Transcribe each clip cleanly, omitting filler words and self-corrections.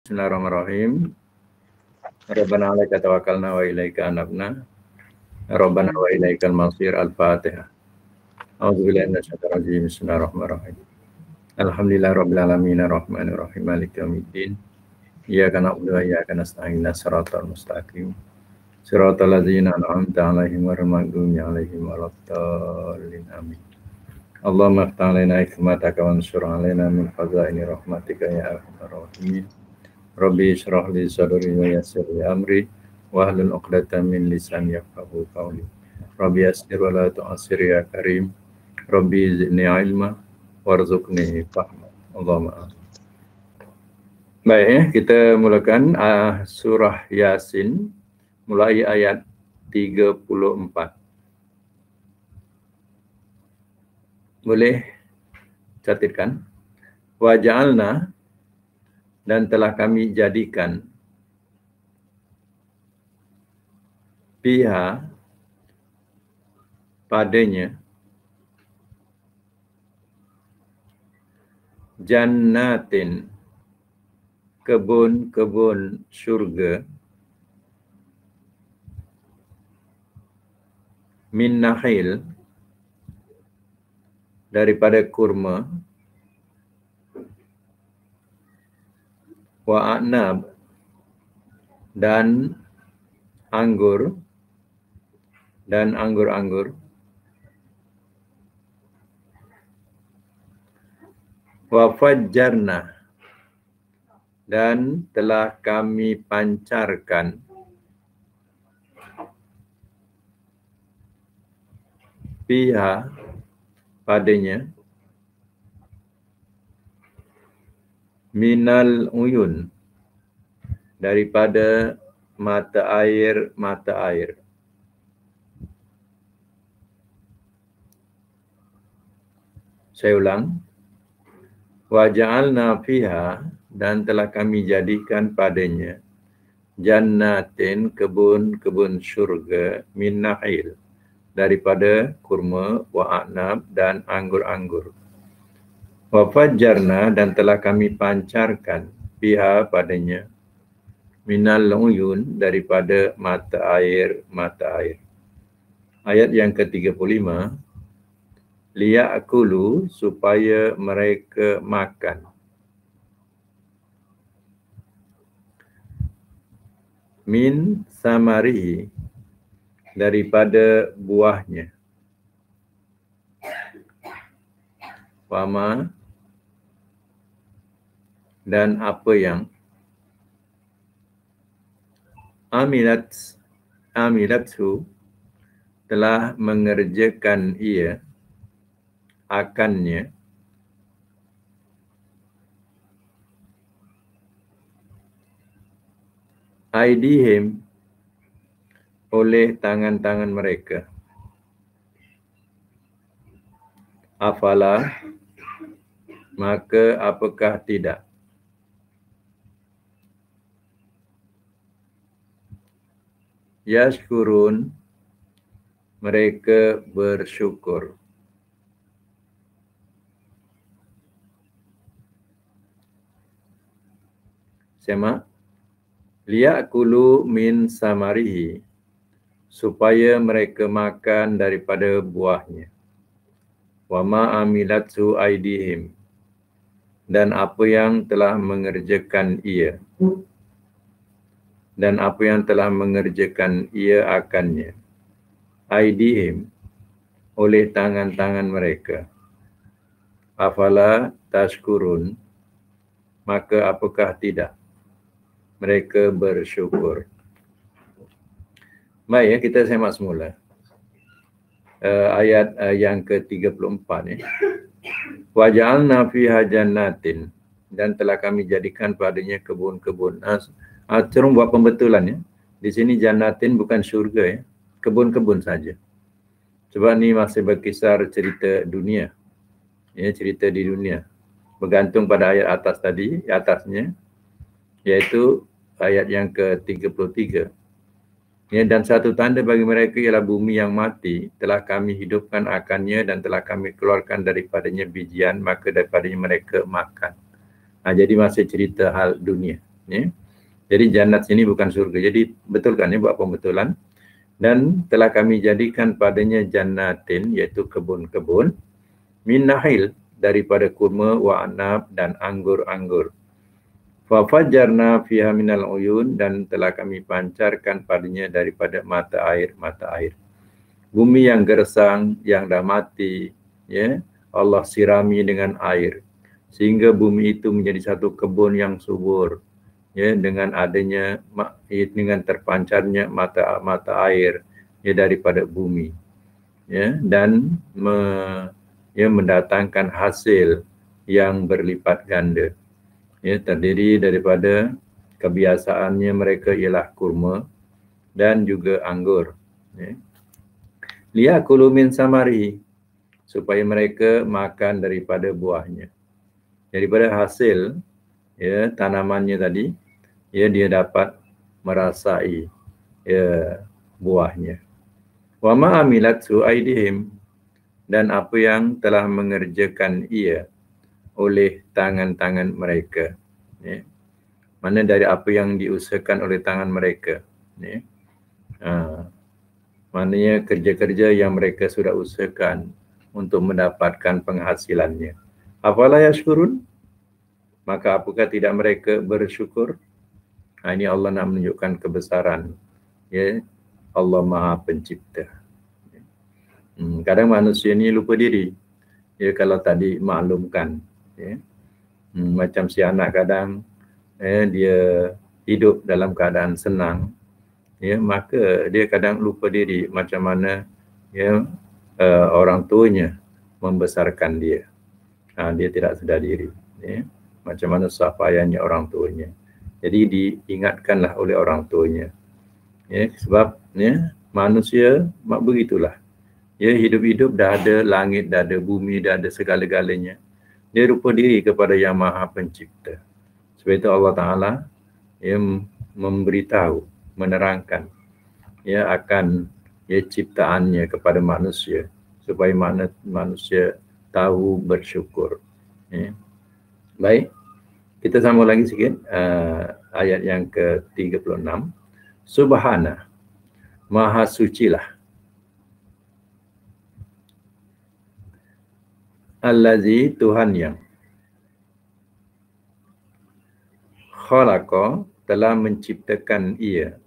Bismillahirrahmanirrahim. Rabbana 'alaika tawakkalna wa ilaika anabna. Rabbana wa ilaikal masir. Al-Fatihah. A'udzubillahi minasyaitonir rajim. Bismillahirrahmanirrahim. Alhamdulillahirabbil alamin arrahmanir rahim maliki yaumiddin. Iyyaka na'budu wa iyyaka nasta'in. Shiratal mustaqim. Shiratal ladzina an'amta 'alaihim ghairil maghdubi 'alaihim waladdallin. Amin. Allahumma iftah 'alaina hikmataka wansur 'alaina min khazaini rahmatika ya arhamar rahimin. Rabbi syrah li sadri wa yassir li amri wahlul 'uqdatam min lisani yafqahu qawli. Rabbi yassir wa la tu'assir ya karim. Rabbi zidni ilma warzuqni fahma. Allahumma amin. Baik ya, kita mulakan surah Yasin mulai ayat 34. Boleh catatkan. Wa ja'alna, dan telah kami jadikan fiha, padanya, jannatin, kebun-kebun syurga, min nakhil, daripada kurma, wa a'nab, dan anggur, wa fajjarna, dan telah kami pancarkan fiha, padanya, minal uyun, daripada mata air. Saya ulang. Wa ja'alna fiha, dan telah kami jadikan padanya, jannatin, kebun-kebun syurga, min nakhil, daripada kurma, wa a'nab, dan anggur-anggur. Wa fajjarna, dan telah kami pancarkan fiha, padanya, minal uyun, daripada mata air. Ayat yang ke-35, liya'kulu, supaya mereka makan, min samarihi, daripada buahnya, wama, dan apa yang, amilathu, telah mengerjakan ia, akannya, aidihim, oleh tangan-tangan mereka. Afala, maka apakah tidak? Yashkurun, mereka bersyukur. Sama. Liya'kulu min samarihi, supaya mereka makan daripada buahnya. Wa ma amilatsu aidihim, dan apa yang telah mengerjakan ia. Akannya. Aidihim, oleh tangan-tangan mereka. Afala tashkurun, maka apakah tidak mereka bersyukur. Baik ya, kita semak semula. Ayat yang ke-34 ya. Wa ja'alna fiha jannatin, dan telah kami jadikan padanya kebun-kebun. Tolong buat pembetulan ya. Di sini jannatin bukan syurga ya. Kebun-kebun saja. Sebab ni masih berkisar cerita dunia. Ya, cerita di dunia. Bergantung pada ayat atas tadi, atasnya, iaitu ayat yang ke-33. Ya, dan satu tanda bagi mereka ialah bumi yang mati telah kami hidupkan akannya, dan telah kami keluarkan daripadanya bijian, maka daripadanya mereka makan. Jadi masih cerita hal dunia. Ya. Jadi jannat sini bukan surga. Jadi betul kan, buat pembetulan. Dan telah kami jadikan padanya jannatin, iaitu kebun-kebun, min nahil, daripada kurma, wa anab, dan anggur-anggur. Fa fajjarna fiha minal uyun, dan telah kami pancarkan padanya daripada mata air. Bumi yang gersang, yang dah mati, ya, Allah sirami dengan air, sehingga bumi itu menjadi satu kebun yang subur, ya, dengan adanya, dengan terpancarnya mata air, ya, daripada bumi, ya, dan mendatangkan hasil yang berlipat ganda. Ya, terdiri daripada kebiasaannya mereka ialah kurma dan juga anggur. Ya. Liyakulu min samari, supaya mereka makan daripada buahnya. Daripada hasil, ya, tanamannya tadi, ya, dia dapat merasai, ya, buahnya. Wa ma amilat su'aidihim, dan apa yang telah mengerjakan ia oleh tangan-tangan mereka. Ya. Mana dari apa yang diusahakan oleh tangan mereka. Ya. Maknanya kerja-kerja yang mereka sudah usahakan untuk mendapatkan penghasilannya. Afala yashkurun? Maka apakah tidak mereka bersyukur? Ini Allah nak menunjukkan kebesaran. Ya. Allah Maha Pencipta. Kadang manusia ni lupa diri. Ya, kalau tadi maklumkan. Ya. Macam si anak kadang, dia hidup dalam keadaan senang, ya, maka dia kadang lupa diri macam mana, ya, orang tuanya membesarkan dia. Dia tidak sedar diri, ya, macam mana susah payahnya orang tuanya. Jadi diingatkanlah oleh orang tuanya, ya, sebab, ya, manusia begitulah. Ya, hidup-hidup dah ada langit, dah ada bumi, dah ada segala-galanya. Dia lupa diri kepada Yang Maha Pencipta. Sebab itu Allah Ta'ala, ya, memberitahu, menerangkan, ya, akan, ya, ciptaannya kepada manusia, supaya manusia tahu bersyukur. Ya. Baik, kita sambung lagi sikit, ayat yang ke-36. Subhana, Maha sucilah, Allazi, Tuhan yang, khalaqa, telah menciptakan ia,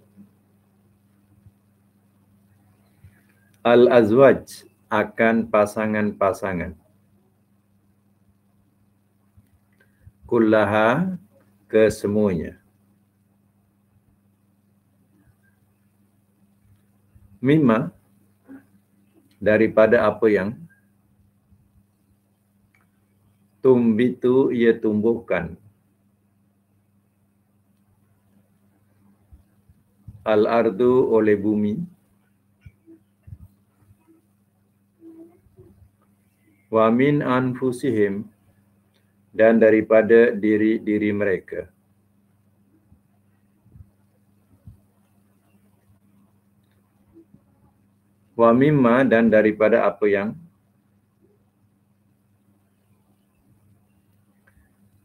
al-azwaj, akan pasangan-pasangan, kullaha, kesemuanya, mimma, daripada apa yang, tumbitu, ia tumbuhkan, al-ardu, oleh bumi, wa min anfusihim, dan daripada diri-diri mereka, wa mimma, dan daripada apa yang,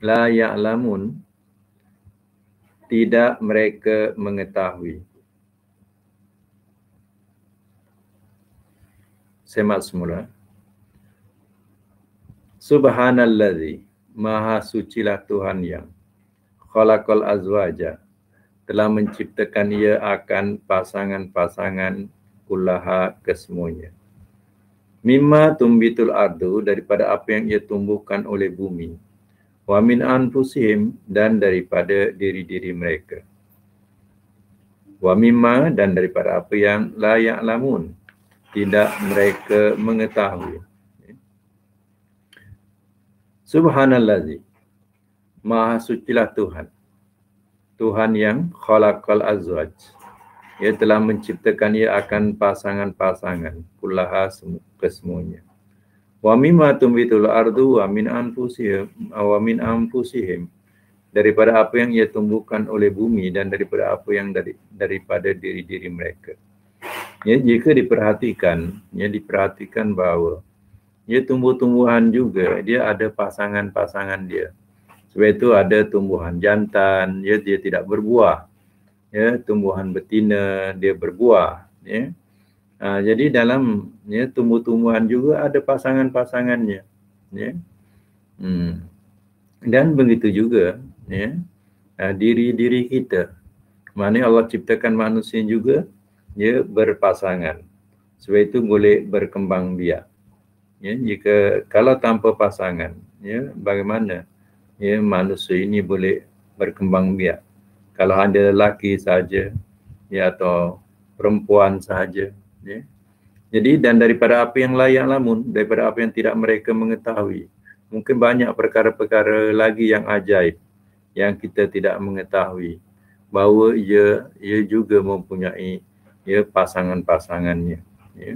la ya'lamun, tidak mereka mengetahui. Semak semula. Subhanallazi, Maha sucilah Tuhan yang, khalaqal azwaja, telah menciptakan ia akan pasangan-pasangan, kullaha, kesemuanya, mimma tumbitul ardu, daripada apa yang ia tumbuhkan oleh bumi, wa min anfusihim, dan daripada diri-diri mereka, wa mimma, dan daripada apa yang, la ya'lamun, tidak mereka mengetahui. Subhanallazi, Maha sucilah Tuhan, Tuhan yang, khalaqal azwaj, ia telah menciptakan ia akan pasangan-pasangan, kullaha, kesemuanya, wa mimma tumbitul ardu, wa min anfusihim, daripada apa yang ia tumbuhkan oleh bumi, dan daripada apa yang daripada diri-diri mereka. Ya, jika diperhatikan, ya, diperhatikan bahawa, ya, tumbuh-tumbuhan juga dia ada pasangan-pasangan dia. Sebab itu ada tumbuhan jantan, ya, dia tidak berbuah. Ya, tumbuhan betina dia berbuah. Ya. Jadi dalam ya, tumbuh-tumbuhan juga ada pasangan-pasangannya. Ya. Dan begitu juga ya, diri-diri kita. Maknanya Allah ciptakan manusia juga ya, berpasangan. Sebab itu boleh berkembang biak. Ya, jika kalau tanpa pasangan, ya, bagaimana ya, manusia ini boleh berkembang biak? Kalau ada lelaki saja, ya, atau perempuan saja, ya. Jadi dan daripada apa yang layak lamun, daripada apa yang tidak mereka mengetahui, mungkin banyak perkara-perkara lagi yang ajaib yang kita tidak mengetahui, bahawa ia juga mempunyai ya, pasangan-pasangannya. Ya.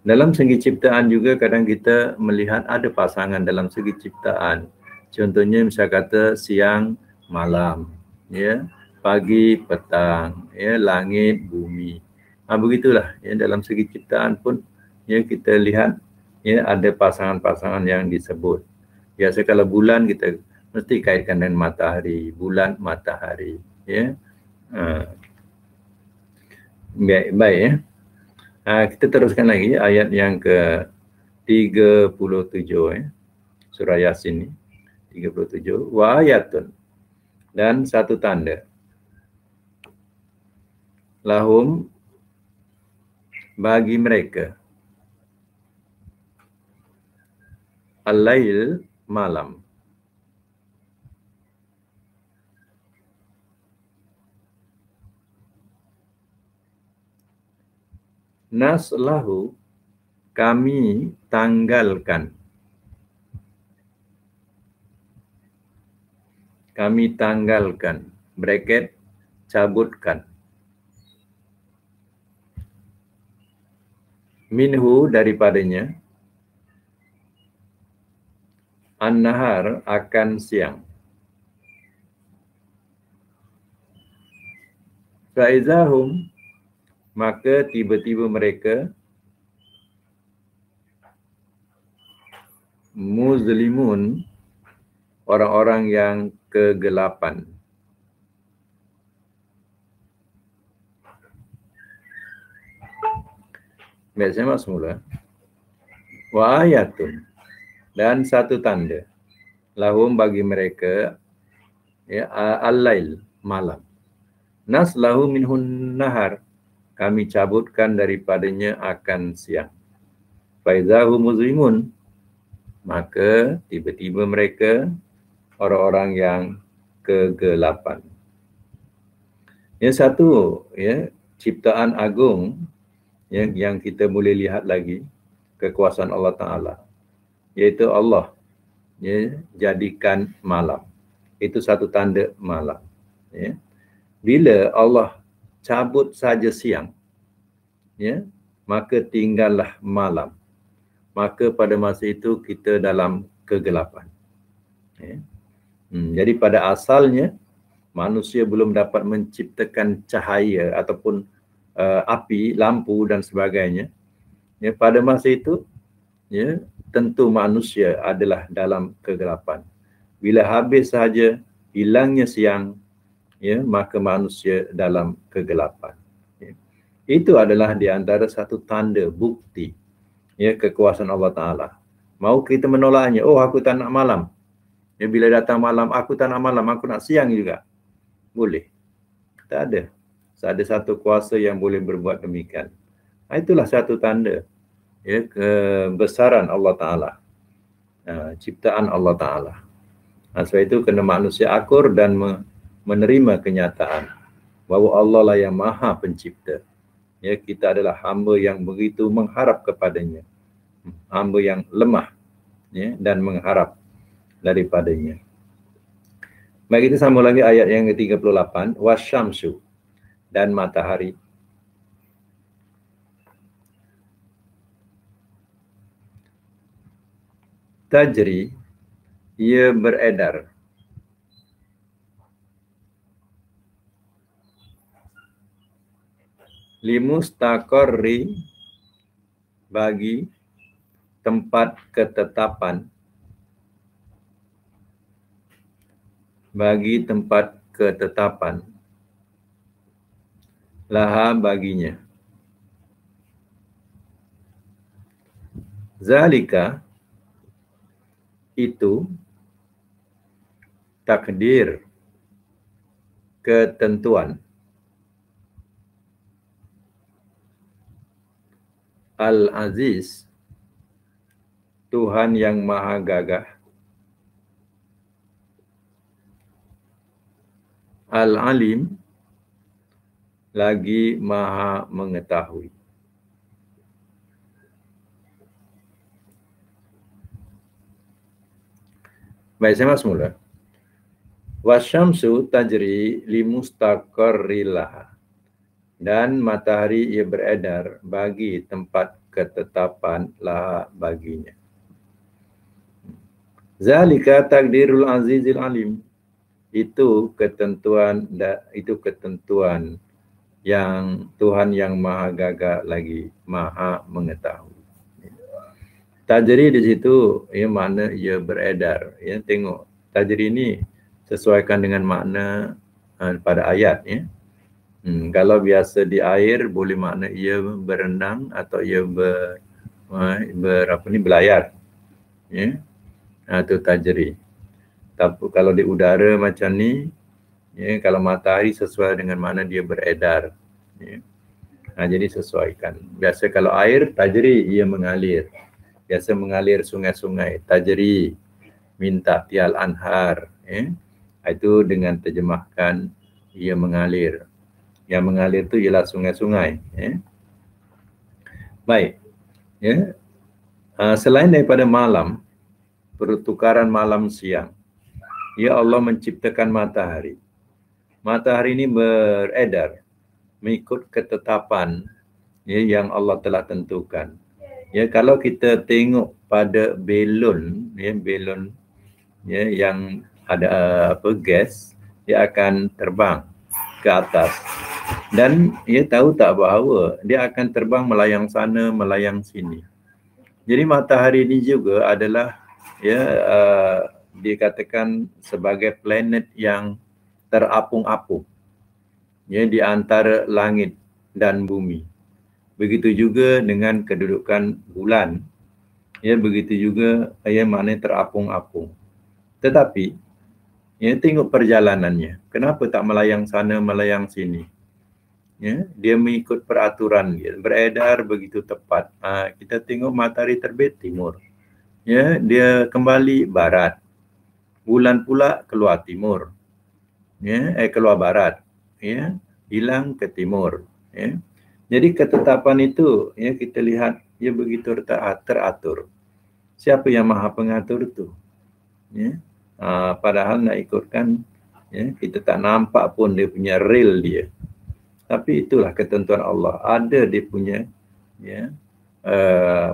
Dalam segi ciptaan juga kadang kita melihat ada pasangan dalam segi ciptaan. Contohnya misal kata siang malam, ya, pagi petang, ya, langit bumi. Begitulah ya, dalam segi ciptaan pun ya, kita lihat ya, ada pasangan-pasangan yang disebut. Biasa kalau bulan kita mesti kaitkan dengan matahari, bulan matahari, ya. Baik ya. Kita teruskan lagi ayat yang ke-37 ya. Surah Yasin ini 37. Wa ayatun, dan satu tanda, lahum, bagi mereka, al-lail, malam, naslahu, kami tanggalkan, bracket, cabutkan, minhu, daripadanya, an-nahar, akan siang, faizahum, maka tiba-tiba mereka, muzlimun, orang-orang yang kegelapan. Baik, saya masuk semula. Wa ayatun, dan satu tanda, lahum, bagi mereka, ya, al-lail, malam, naslahu minhun nahar, kami cabutkan daripadanya akan siang, faizahu muzlimun, maka tiba-tiba mereka orang-orang yang kegelapan. Yang satu ya, ciptaan agung yang kita boleh lihat lagi kekuasaan Allah Ta'ala, iaitu Allah ya, jadikan malam. Itu satu tanda malam. Ya. Bila Allah cabut saja siang, ya, maka tinggallah malam. Maka pada masa itu kita dalam kegelapan. Ya. Jadi pada asalnya manusia belum dapat menciptakan cahaya ataupun api, lampu dan sebagainya. Ya, pada masa itu ya, tentu manusia adalah dalam kegelapan. Bila habis sahaja hilangnya siang, ya, maka manusia dalam kegelapan. Ya. Itu adalah di antara satu tanda bukti ya, kekuasaan Allah Ta'ala. Mau kita menolaknya, oh aku tak nak malam. Ya, bila datang malam, aku tak nak malam, aku nak siang juga. Boleh. Tak ada. Ada satu kuasa yang boleh berbuat demikian. Itulah satu tanda ya, kebesaran Allah Ta'ala. Ciptaan Allah Ta'ala. Sebab itu kena manusia akur dan menerima kenyataan bahawa Allah lah yang maha pencipta. Ya, kita adalah hamba yang begitu mengharap kepadanya. Hamba yang lemah ya, dan mengharap daripadanya. Baik, kita sambung lagi ayat yang ke-38. Wasyamsu, dan matahari. Tajri, ia beredar. Limustaqarri, bagi tempat ketetapan. bagi tempat ketetapan laha baginya. Zalika itu takdir, ketentuan, Al-Aziz, Tuhan yang maha gagah, Al-Alim, lagi maha mengetahui. Baik, saya masuk mula. Wasyamsu tajri limustaqarrilaha. Dan matahari ia beredar bagi tempat ketetapan laha baginya. Zalika takdirul azizil alim. Itu ketentuan yang Tuhan yang maha gagah lagi maha mengetahui. Tajri di situ ya makna ia beredar. Ya, tengok tajri ini sesuaikan dengan makna pada ayat ya. Kalau biasa di air boleh makna ia berenang atau ia berlayar. Ya. Itu tajri. Tapi kalau di udara macam ni, ya, kalau matahari sesuai dengan makna dia beredar. Ya. Jadi sesuaikan. Biasa kalau air tajri ia mengalir. Biasa mengalir sungai-sungai. Tajri minta tial anhar. Ya. Itu dengan terjemahkan ia mengalir. Yang mengalir itu ialah sungai-sungai. Ya. Baik. Ya. Selain daripada malam, pertukaran malam siang, ya Allah menciptakan matahari. Matahari ini beredar mengikut ketetapan ya, yang Allah telah tentukan. Ya, kalau kita tengok pada belon, ya, belon ya, yang ada gas, dia akan terbang ke atas. Dan ia tahu tak bahawa dia akan terbang melayang sana, melayang sini. Jadi matahari ini juga adalah ya dikatakan sebagai planet yang terapung-apung ya di antara langit dan bumi. Begitu juga dengan kedudukan bulan. Ya, begitu juga ya maknanya terapung-apung. Tetapi ya tengok perjalanannya. Kenapa tak melayang sana, melayang sini? Ya, dia mengikut peraturan dia, beredar begitu tepat. Kita tengok matahari terbit timur. Ya, dia kembali barat. Bulan pula keluar timur. Ya, keluar barat. Ya, hilang ke timur. Ya. Jadi ketetapan itu ya kita lihat ya begitu teratur. Siapa yang maha pengatur itu? Ya. Padahal nak ikutkan ya, kita tak nampak pun dia punya real dia. Tapi itulah ketentuan Allah. Ada dia punya ya,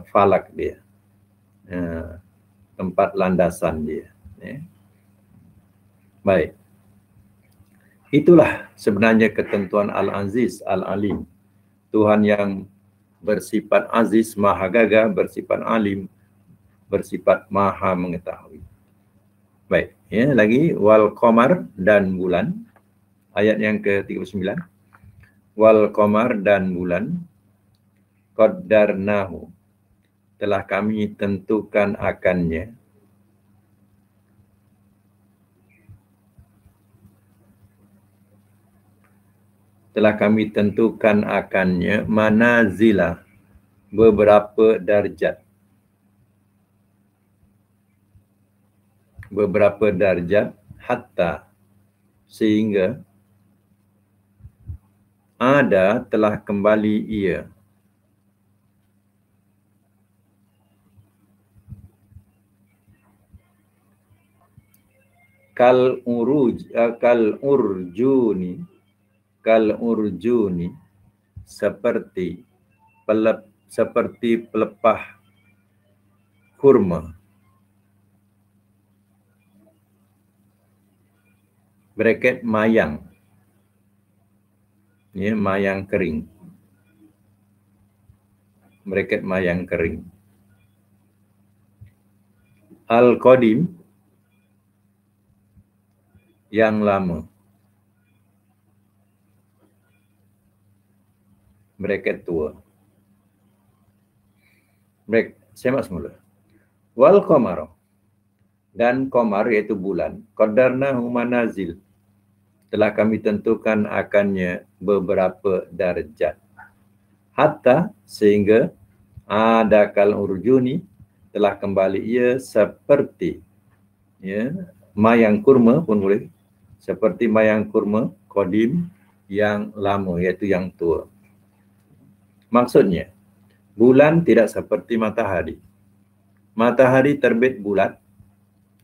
falak dia. Tempat landasan dia. Ya. Baik. Itulah sebenarnya ketentuan Al-Aziz, Al-Alim. Tuhan yang bersifat aziz, maha gagah, bersifat alim, bersifat maha mengetahui. Baik. Ya, lagi wal qamar dan bulan. Ayat yang ke-39. Wal qamar dan bulan qaddarnahu, telah kami tentukan akannya. Telah kami tentukan akannya manazila, beberapa darjat. Beberapa darjat hatta, sehingga ada telah kembali ia. Kal urjuni, seperti pelepah kurma. Bracket mayang. Ya, mayang kering. Bracket mayang kering. Al-Qadim, yang lama. Bracket tua. Semak semula. Wal qamar, dan qamar iaitu bulan, qadarnahu manazil, telah kami tentukan akannya beberapa darjat. Hatta, sehingga adakal urjuni, telah kembali ia seperti, ya, mayang kurma pun boleh, seperti mayang kurma qadim yang lama, iaitu yang tua. Maksudnya, bulan tidak seperti matahari. Matahari terbit bulat,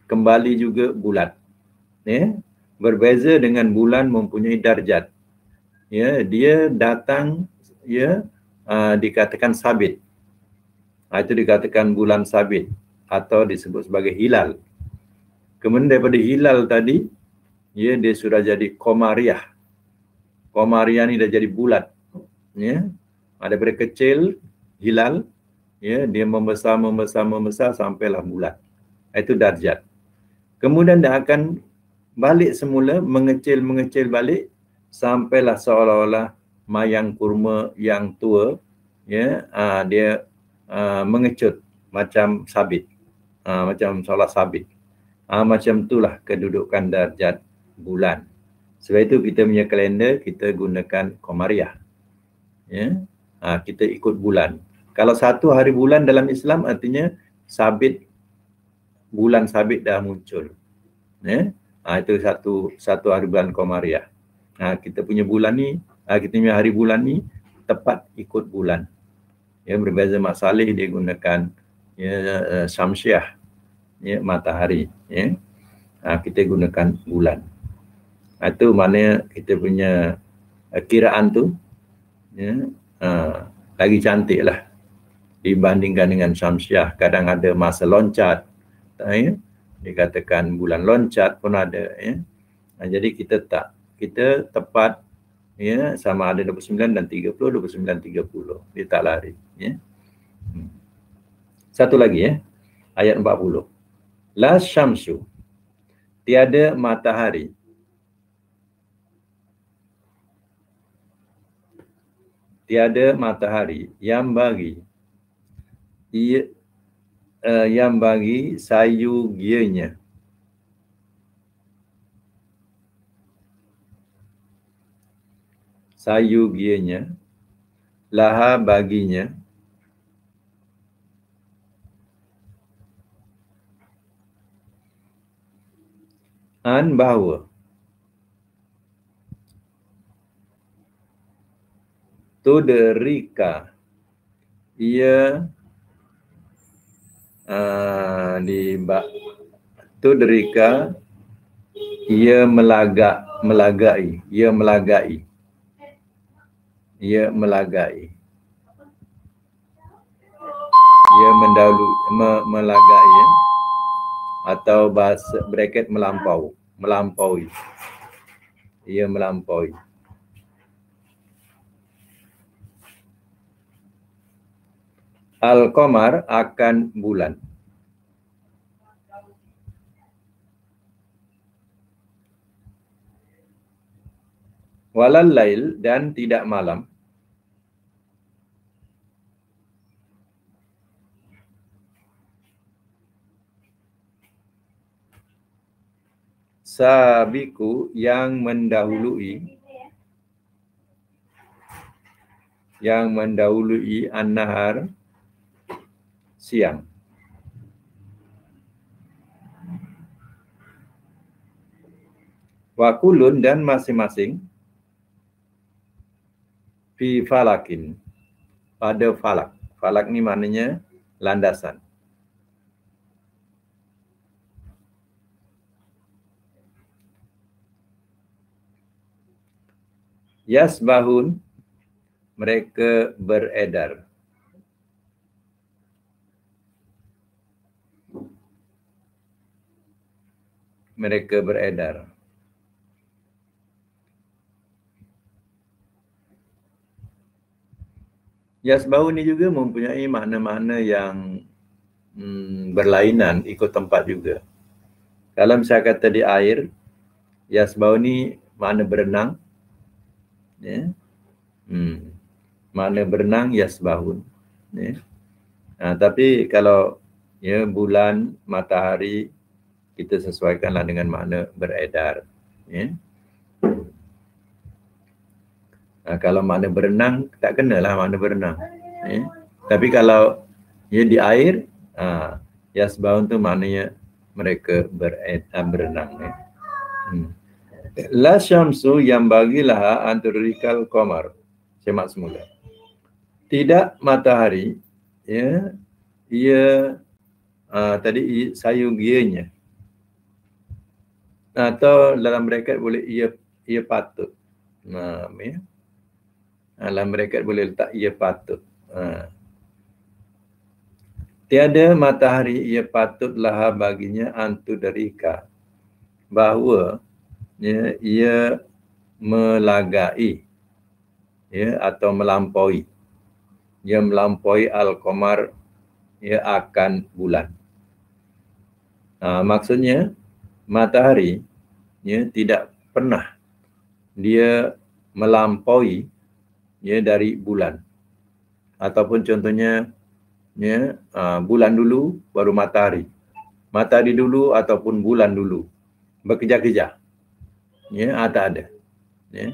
kembali juga bulat. Ya, berbeza dengan bulan mempunyai darjat. Ya, dia datang, ya, dikatakan sabit. Itu dikatakan bulan sabit atau disebut sebagai hilal. Kemudian daripada hilal tadi, ya, dia sudah jadi qamariyah. Qamariyah ni dah jadi bulat. Ya, daripada kecil hilal, ya, dia membesar sampailah bulat. Itu darjat. Kemudian dia akan balik semula, mengecil balik sampailah seolah-olah mayang kurma yang tua, ya, dia mengecut macam sabit, macam seolah sabit. Macam itulah kedudukan darjat bulan. Sebab itu kita punya kalender kita gunakan qamariyah. Ya, kita ikut bulan. Kalau satu hari bulan dalam Islam artinya sabit, bulan sabit dah muncul. Ya, itu satu hari bulan qamariyah. Kita punya bulan ni, kita punya hari bulan ni tepat ikut bulan. Ya, berbeza Mak Saleh dia gunakan, ya, syamsiah, ya, matahari. Ya, kita gunakan bulan. Itu maknanya kita punya kiraan tu, ya, lagi cantik lah dibandingkan dengan syamsiah. Kadang ada masa loncat, ya, dikatakan bulan loncat pun ada, ya. Jadi kita tepat, ya, sama ada 29 dan 30, 29 30. Dia tak lari, ya. Satu lagi, ya. Ayat 40. La syamsu, tiada matahari. Tiada matahari yang bagi sayugianya. Sayugianya, laha baginya, bahawa tudrika, ia tudrika, ia melagai, ia melagai, ia mendahului, melagai, ya, atau bahasa bracket melampaui, ia melampaui. Al-qamar akan bulan. Walal lail, dan tidak malam. Sabiku, yang mendahului, an-nahar, siang. Wa kulun, dan masing-masing, fi falakin, pada falak. Falak ni maknanya landasan. Yasbahun, mereka beredar. Mereka beredar. Yasbahun ni juga mempunyai makna-makna yang berlainan ikut tempat juga. Kalau misalnya kata di air, Yasbahu ni makna berenang. Ya. Makna berenang yasbahun. Ya. Tapi kalau ya bulan, matahari, kita sesuaikanlah dengan makna beredar. Ya. Kalau makna berenang, tak kenalah makna berenang. Ya. Tapi kalau ya di air, yasbahun tu maknanya mereka berenang. Ya. La syamsu yang bagilah anturikal qamar. Semak semula. Tidak matahari, ya, ia tadi sayugianya. Atau dalam bracket boleh ia patut. Ya. Dalam bracket boleh letak ia patut. Tiada matahari ia patutlah baginya antudarika, bahawa ya, ia melagai, ya, atau melampaui. Ia melampaui al-qamar, ia akan bulan. Maksudnya matahari ya tidak pernah dia melampaui ya dari bulan. Ataupun contohnya ya, bulan dulu baru matahari. Matahari dulu ataupun bulan dulu. Berkejar-kejar. Ya, tak ada. Ya.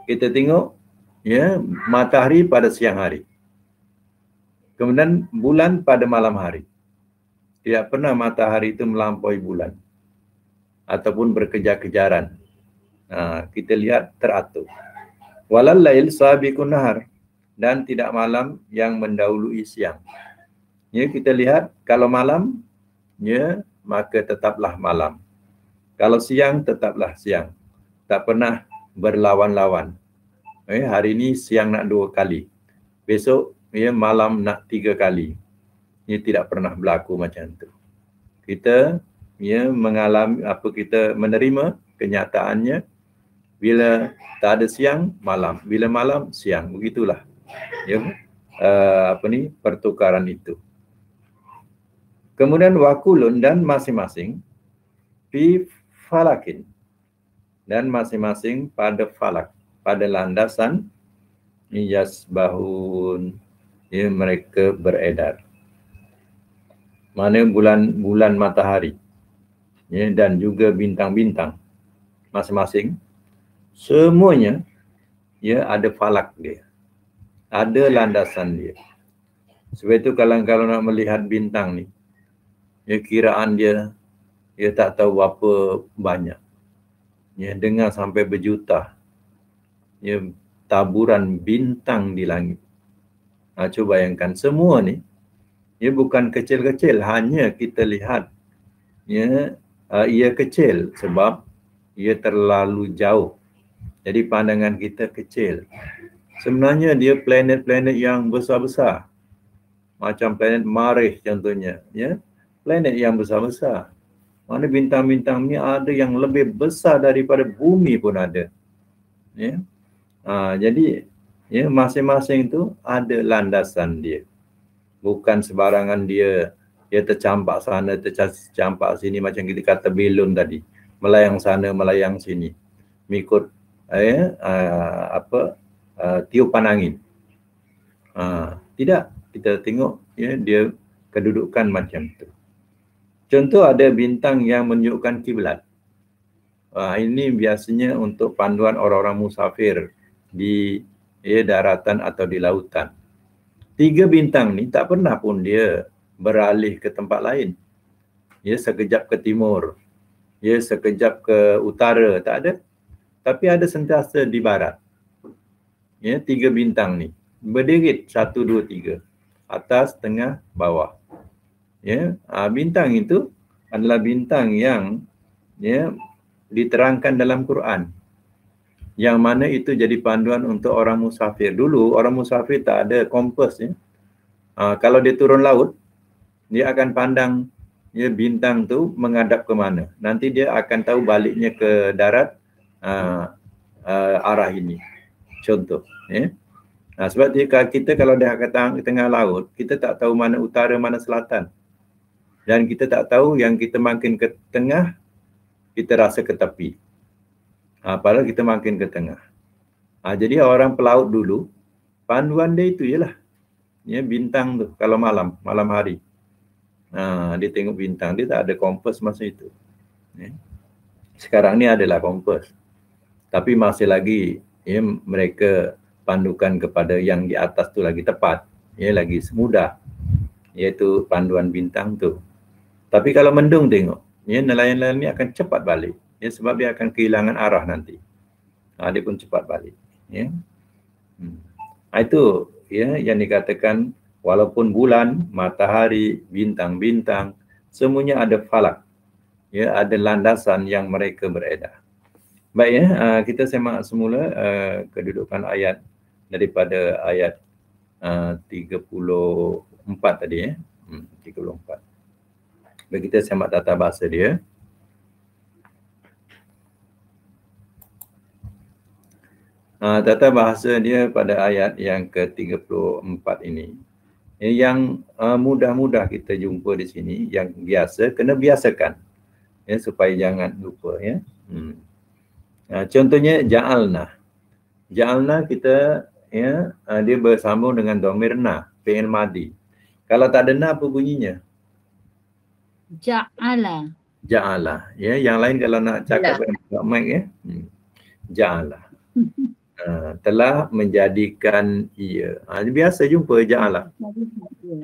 Kita tengok ya, matahari pada siang hari. Kemudian bulan pada malam hari. Tidak pernah matahari itu melampaui bulan ataupun berkejar-kejaran. Kita lihat teratur. Walal lail sabiqun nahar, dan tidak malam yang mendahului siang. Ya, kita lihat kalau malam ya, maka tetaplah malam. Kalau siang tetaplah siang. Tak pernah berlawan-lawan. Hari ini siang nak 2 kali. Besok ya, malam nak 3 kali. Ini tidak pernah berlaku macam tu. Kita ya mengalami kita menerima kenyataannya, bila tak ada siang, malam. Bila malam, siang. Begitulah. Ya, pertukaran itu. Kemudian wakulun, dan masing-masing fi falakin, dan masing-masing pada falak, pada landasan yasbahun, ya, mereka beredar. Mana bulan matahari ya, dan juga bintang-bintang masing-masing, semuanya ya ada falak dia, ada landasan dia. Sebab itu kalau nak melihat bintang ni, ya, kiraan dia tak tahu berapa banyak. Ya, dengar sampai berjuta ya, taburan bintang di langit. Cuba bayangkan semua ni, ia bukan kecil-kecil, hanya kita lihat ya, ia kecil sebab ia terlalu jauh. Jadi pandangan kita kecil. Sebenarnya dia planet-planet yang besar-besar. Macam planet Marikh contohnya, ya. Planet yang besar-besar. Mana bintang-bintang ni ada yang lebih besar daripada bumi pun ada. Ya. Jadi ya, masing-masing itu ada landasan dia. Bukan sebarangan dia tercampak sana, tercampak sini, macam kita kata belon tadi. Melayang sana, melayang sini. Mengikut tiupan angin. Tidak, kita tengok ya, dia kedudukan macam tu. Contoh, ada bintang yang menunjukkan kiblat. Ini biasanya untuk panduan orang-orang musafir di daratan atau di lautan. 3 bintang ni tak pernah pun dia beralih ke tempat lain. Ya, sekejap ke timur, ya, sekejap ke utara, tak ada. Tapi ada sentiasa di barat. Ya, 3 bintang ni berderit 1, 2, 3, atas, tengah, bawah. Ya, bintang itu adalah bintang yang ya diterangkan dalam Quran, yang mana itu jadi panduan untuk orang musafir. Dulu orang musafir tak ada kompas ya. Kalau dia turun laut, dia akan pandang ya bintang tu menghadap ke mana. Nanti dia akan tahu baliknya ke darat arah ini. Contoh ya. Sebab kita kalau dah ke tengah laut, kita tak tahu mana utara, mana selatan. Dan kita tak tahu yang kita makin ke tengah, kita rasa ke tepi. Padahal kita makin ke tengah. Jadi orang pelaut dulu, panduan dia itu ialah ya, bintang tu kalau malam hari. Dia tengok bintang, dia tak ada kompas masa itu. Ya. Sekarang ni adalah kompas. Tapi masih lagi ya, mereka pandukan kepada yang di atas tu lagi tepat, ya, lagi mudah, iaitu panduan bintang tu. Tapi kalau mendung tengok, ya, nelayan-nelayan ni akan cepat balik, ya, sebab dia akan kehilangan arah nanti. Dia pun cepat balik. Ya. Itu ya yang dikatakan walaupun bulan, matahari, bintang-bintang, semuanya ada falak, ya, ada landasan yang mereka beredar. Baik ya, kita semak semula kedudukan ayat daripada ayat 34 tadi ya. 34. Baik, kita semak tata bahasa dia. Tata bahasa dia pada ayat yang ke-34 ini. Yang mudah-mudah kita jumpa di sini, yang biasa, kena biasakan. Ya, supaya jangan lupa ya. Contohnya ja'alna. Ja'alna kita ya, dia bersambung dengan dhamir na, fi'il madi. Kalau tak ada na apa bunyinya? Ja'ala. Ja'ala. Ya, yang lain kalau nak cakap dengan mic ya. Ja'ala. Telah menjadikan ia. Biasa jumpa ja'ala.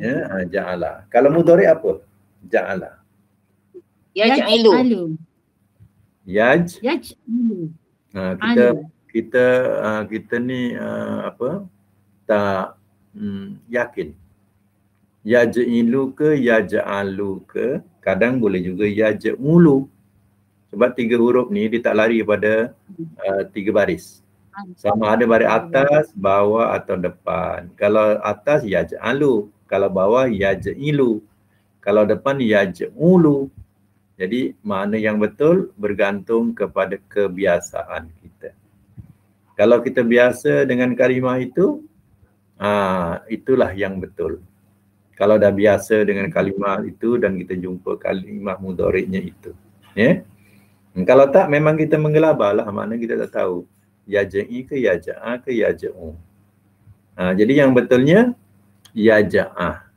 Ya, ja'ala. Kalau mudhari apa? Ja'ala. Yaj'alu. Yaj'alu. Kita ni apa? Tak yakin. Yaj'ilu ke yaj'alu ke, kadang boleh juga yaj'ulu. Sebab 3 huruf ni dia tak lari pada 3 baris. Sama ada baris atas, bawah atau depan. Kalau atas yaj'alu, kalau bawah yaj'ilu, kalau depan yaj'ulu. Jadi makna yang betul bergantung kepada kebiasaan kita. Kalau kita biasa dengan kalimah itu, itulah yang betul. Kalau dah biasa dengan kalimah itu dan kita jumpa kalimah mudhari'nya itu, ya. Kalau tak, memang kita menggelabah lah, makna kita tak tahu yaj'i ke yaj'a ke yaj'u. Jadi yang betulnya yaj'ah.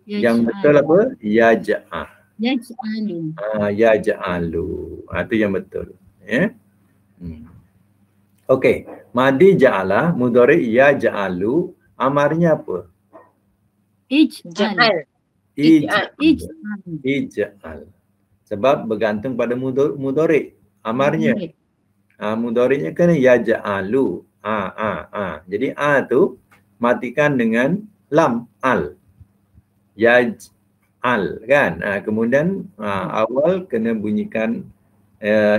Yang betul apa? Yaj'ah. Yaj'alu. Yaj'alu. Itu yang betul. Ya. Okey. Madi ja'ala, mudhari yaj'alu, amarnya apa? Ij'al. Ij'al. Sebab bergantung pada mudhari. Amarnya. Mudhari'nya kan yaj'alu. Jadi tu matikan dengan lam al. Yaj'al kan. Kemudian awal kena bunyikan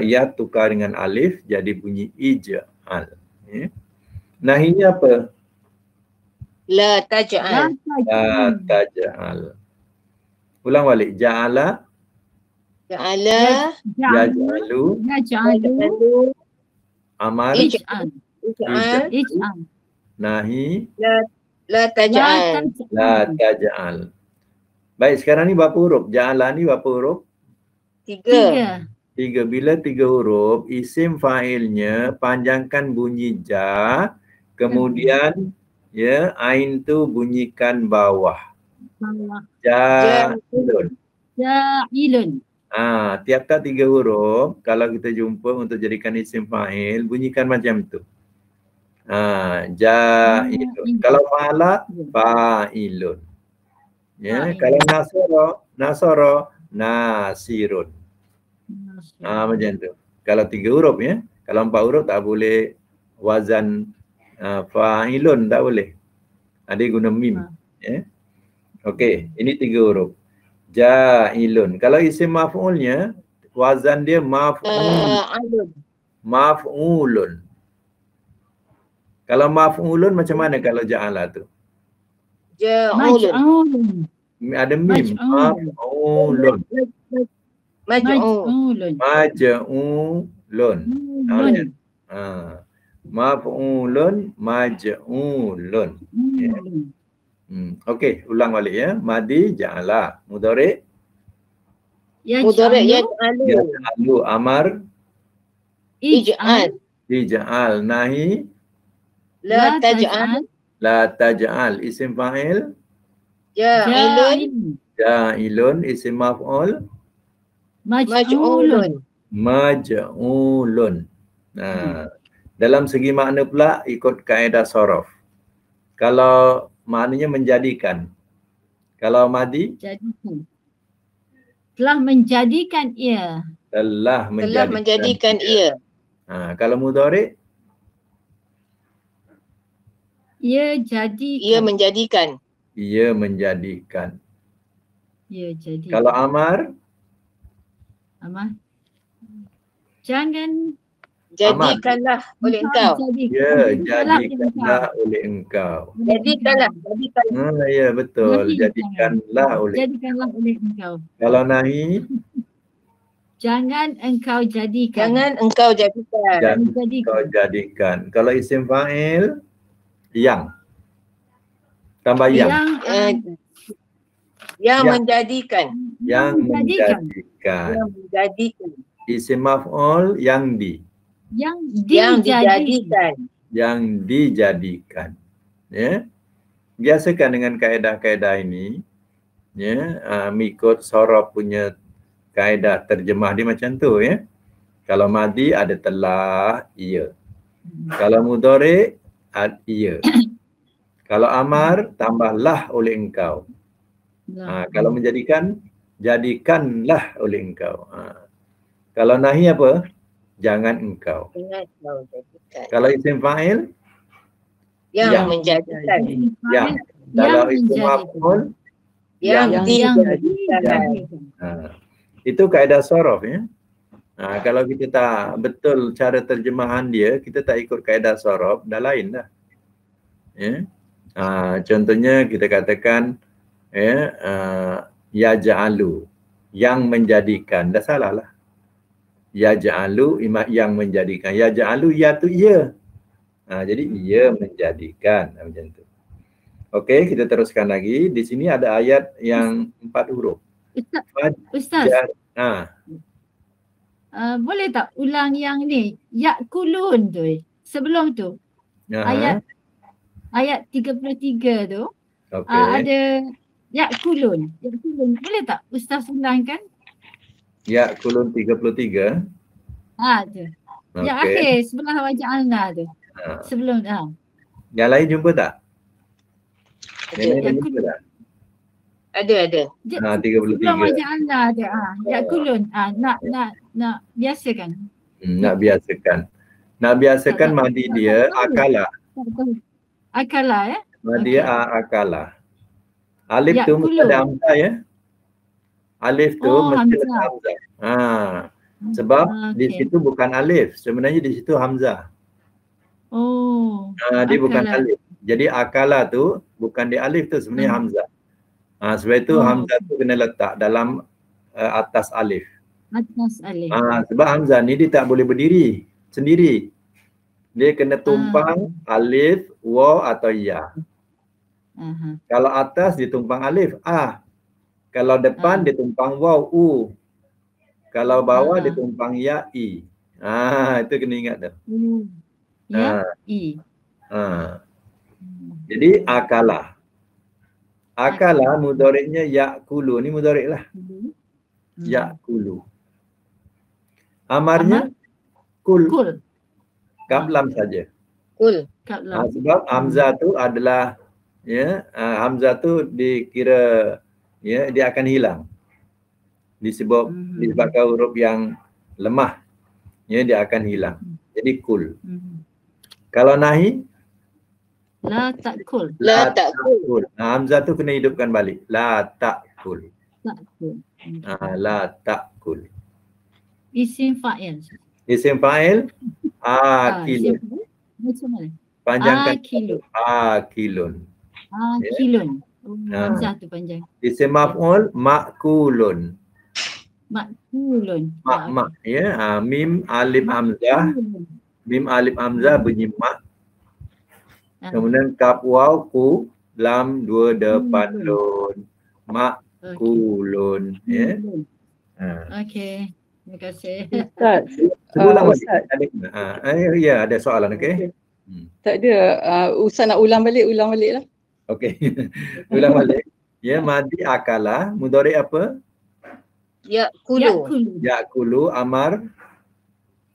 ya tukar dengan alif jadi bunyi ij'al. Nahinya apa? La taj'al. La taj'al. Ulang balik. Ja'ala. Ja'ala. Yaj'alu. Amar. Ij'al. Nahi. La taj'al. La taj'al. Baik, sekarang ni berapa huruf? Ja'ala ni berapa huruf? 3. 3. Bila 3 huruf, isim fa'ilnya panjangkan bunyi ja, kemudian ya ain tu bunyikan bawah. Ja'ilun. Ja'ilun. Tiap-tiap 3 huruf kalau kita jumpa untuk jadikan isim fa'il, bunyikan macam tu. Ja'ilun. Kalau fa'ala, fa'ilun. Ya, kalau nasara, nasirun. Macam tu. Kalau 3 huruf ya. Kalau 4 huruf tak boleh wazan fa'ilun, tak boleh. Ada guna mim. Ya. Okey, ini 3 huruf. Ja'ilun. Kalau isim maf'ulnya, wazan dia maf'ulun. Kalau maf'ulun macam mana kalau ja'ala tu? Ja'ulun. Ada mim. Maf'ulun. Maj'ul. Maj'ulun. Maf'ulun, maj'ulun. Okey, ulang balik ya. Madi ja'ala. Mudhari. Mudhari yaj'alu. Yaj'alu. Amar. Ij'al. Ij'al. Nahi La taj'al. la taj'al. Isim fa'il Ja'ilun. ja'ilun. Isim maf'ul Maj'ulun. maj'ulun. Dalam segi makna pula ikut kaedah sorof. Kalau maknanya menjadikan. Kalau madi Jadikan. Telah menjadikan ia. telah Telah menjadikan ia. Kalau mudhari' Ia jadikan. Ia menjadikan. ia menjadikan. Ia jadikan. Kalau amar Amar. Jangan Jadikanlah oleh engkau. ya jadikanlah oleh engkau. Jadikanlah. Ya betul. Jadikanlah oleh. Jadikanlah oleh engkau. Kalau nahi Jangan engkau jadikan. Jangan engkau jadikan. jangan engkau jadikan. Kalau isim fa'il yang tambah yang Yang Yang. menjadikan. yang menjadikan. Yang menjadikan. Isim maf'ul yang Yang Yang dijadikan. dijadikan. yang dijadikan. Ya. Biasakan dengan kaedah-kaedah ini, ya, mengikut sorof punya kaedah terjemah dia macam tu, ya. Kalau madi ada telah, ia. Kalau mudhari' ia. Kalau amar tambahlah oleh engkau. Kalau menjadikan, jadikanlah oleh engkau. Kalau nahi apa? Jangan engkau. Jangan engkau jadikan. Kalau isim fa'il Yang Yang. menjadikan. yang. Kalau isim menjadikan. maf'ul Yang Yang dijadikan. itu kaedah sorof, ya. Kalau kita tak betul cara terjemahan dia, kita tak ikut kaedah sorof, dah lain dah. Ya. Contohnya kita katakan ya ja'alu, yang menjadikan, dah salah lah. Ya ja'alu yang menjadikan. Ya ja'alu ya tu ia. Jadi ia menjadikan macam tu. Okey, kita teruskan lagi. Di sini ada ayat yang 4 huruf. Ustaz, Fajar. boleh tak ulang yang ni? Yakulun tu. Sebelum tu. Ayat 33 tu. Okey. Ada yakulun. Yakulun. Boleh tak Ustaz ulangkan? Ya kulun 33. Tu. Yang Okey. akhir sebelah wajah Alna tu. Sebelum Yang lain jumpa tak? Yang lain Ya, jumpa tak? Ada. 33. Sebelum wajah Alna ada. Yakulun. Nak biasakan. Nak biasakan. Nak biasakan madi dia akala. Akala ya. Madi dia akala. Alif Ya, tu mesti kulu. ada hamzah, ya. Alif tu mesti ada hamzah. Sebab di situ bukan alif. Sebenarnya di situ hamzah. Dia bukan alif. Jadi akala tu bukan di alif tu, sebenarnya hamzah. Sebab itu hamzah tu kena letak dalam atas alif. Atas alif. Sebab hamzah ni dia tak boleh berdiri sendiri. Dia kena tumpang alif, waw atau ya. Kalau atas ditumpang alif, Kalau depan ditumpang waw, u. Kalau bawah ditumpang ya, i. Itu kena ingat tu. Ya, i. Jadi akala. Akala mudhari'nya ya'kulu. Ni mudhari' lah. Ya'kulu. Amarnya kul. Kaplam saja. Kul. Sebab hamzah tu adalah hamzah tu dikira dia akan hilang. Disebabkan huruf yang lemah, dia akan hilang. Jadi kul. Kalau nahi La ta'kul. La ta'kul. Hamzah tu kena hidupkan balik. La ta'kul. Ta'kul. La ta'kul. Isim fa'il. Isim fa'il akilun. Macam mana? Panjangkan Akilun. akilun. Akilun. Hamzah tu panjang. Isim maf'ul ma'kulun. Makulun. Mim alif hamzah. Mim alif hamzah bunyi mak. Kemudian kaf waw ku lam dua depan lun. Makulun. Okey. Terima kasih. Ustaz, Sebulan balik. Ustaz. Ya, ada soalan, okey? Tak ada. Ustaz nak ulang balik lah. Okey. Ulang balik. Ya, madi akala, mudhari apa? Ya'kulu. Ya'kulu. Ya'kulu, amar,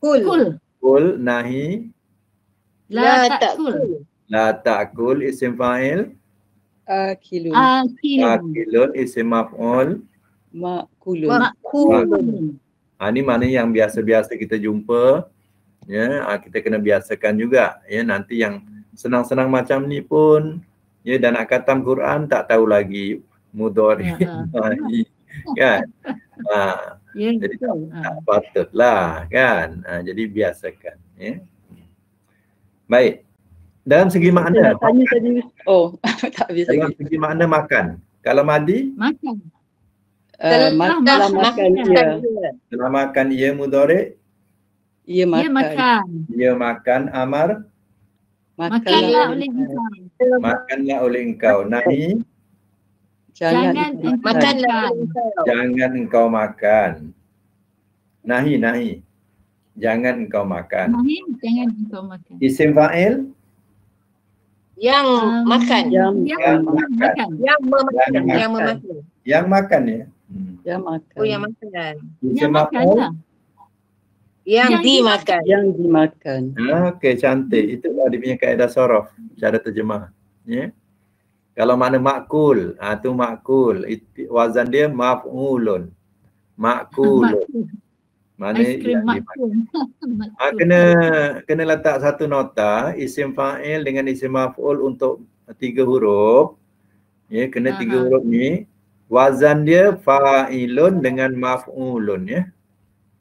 Kul. Kul. kul, nahi, La ta'kul. la ta'kul, isim fa'il, Akilun. Akilun. akilun, isim maf'ul. Makulun. Ma'kulun. Ini mana yang biasa-biasa kita jumpa. Ya, kita kena biasakan juga. Ya, nanti yang senang-senang macam ni pun, ya, dan nak khatam Quran tak tahu lagi mudhari, nahi, kan? Ya, Jadi betul. tak patutlah, kan? Jadi biasakan. Ya. Baik. Dalam segi Saya makna, nak tanya tadi. Oh, tak habis dalam lagi. segi makna makan. Kalau madi, Makan. Setelah makan dia. setelah makan ia mudhari, Ia Dia makan. makan. ia makan, amar, Makanlah oleh engkau. makanlah oleh engkau. Nahi, Jangan engkau Makanlah. makan. jangan engkau makan. Nahi, jangan engkau makan. Nahi, jangan engkau makan. Isim fa'il, Yang makan. Yang Yang makan. Yang memakan. Yang Yang makan. memakan. yang makan ya. Yang makan. Oh, yang makan. Isim Yang makan maf'ul. lah. Yang Yang dimakan. Yang dimakan. Okey, cantik. Itulah dia punya kaedah sorof, cara terjemah. Ya. Kalau makna makul, tu makul. Wazan dia maf'ulun. Makul. Mana Ais krim yang dimakan. makul. Kena letak satu nota, isim fa'il dengan isim maf'ul untuk 3 huruf. Ya, kena 3 huruf ni. Wazan dia fa'ilun dengan maf'ulun ya.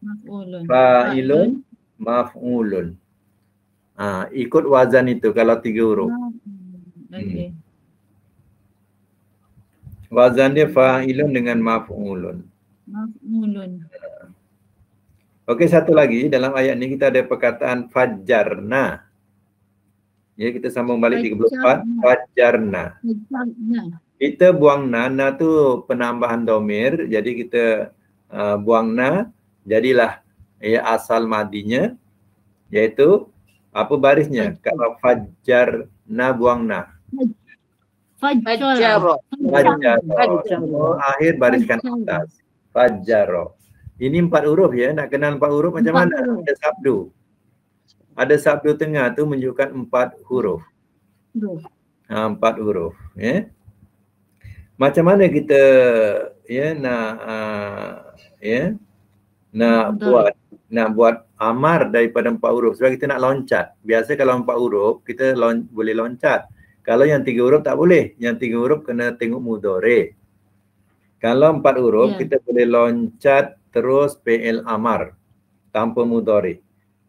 Maf'ulun. Fa'ilun, maf'ulun. Ikut wazan itu kalau 3 huruf. Okey. Wazan dia fa'ilun dengan maf'ulun. Maf'ulun. Okey, satu lagi dalam ayat ni kita ada perkataan fajarna. Ya, kita sambung balik 34. Fajarna. Fajarna. Kita buang na tu penambahan domir. Jadi kita buang na. Jadilah ya asal madinya. Iaitu apa barisnya? Kalau fajarna buang na. Fajaro. Fajaro. Akhir bariskan atas. Fajaro. Ini 4 huruf ya. Nak kenal 4 huruf macam mana? Ada sabdu. Ada sabdu tengah tu menunjukkan 4 huruf. 4 huruf. Ya. Macam mana kita ya nak buat amar daripada 4 huruf sebab kita nak loncat. Biasa kalau 4 huruf kita boleh loncat. Kalau yang 3 huruf tak boleh. Yang 3 huruf kena tengok mudhari. Kalau 4 huruf kita boleh loncat terus fi'il amar tanpa mudhari.